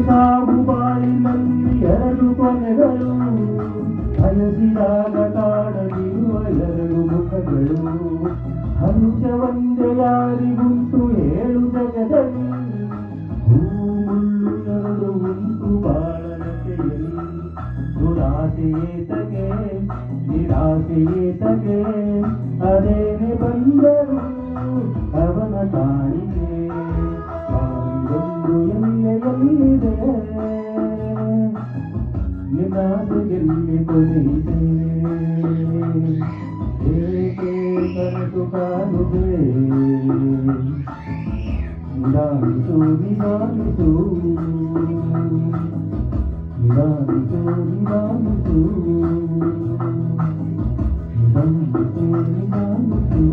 ಸಾವು ಬಾಯಿನಲ್ಲಿ ಎರಡು ಕೊನೆಗಳು ಬಯಸಿದಾಗ ಕಾಣದಿರುವ ಎರಡು ಮುಖಗಳು ಹಂಚ ಒಂದೇ ಯಾರಿಗುಂಟು ಏಳು ಜಗದಲ್ಲಿ ಹೂಮುಳ್ಳು ಎರಡು ಉಂಟು ಬಾಳನತೆಯಲ್ಲಿ ದುರಾಸೆಯೇತಗೆ ನಿರಾಸೆಯೇತಗೆ ಅದೇನೆ ಬಂದರು ಅವನ ಕಾಣಿಕೆ ಒಂದು ಎಲ್ಲೆಯಲ್ಲಿದೆ ನಿನ್ನಾಸೆಯಲ್ಲಿ ಕೊನೆಯಿದೆ ಏಕೆ ಕನಸು ಕಾಣುವೆ ನಿಧಾನಿಸು ನಿಧಾನಿಸು ನಿಧಾನಿಸು ನಿಧಾನಿಸು ನಿಧಾನಿಸು ನಿಧಾನಿಸು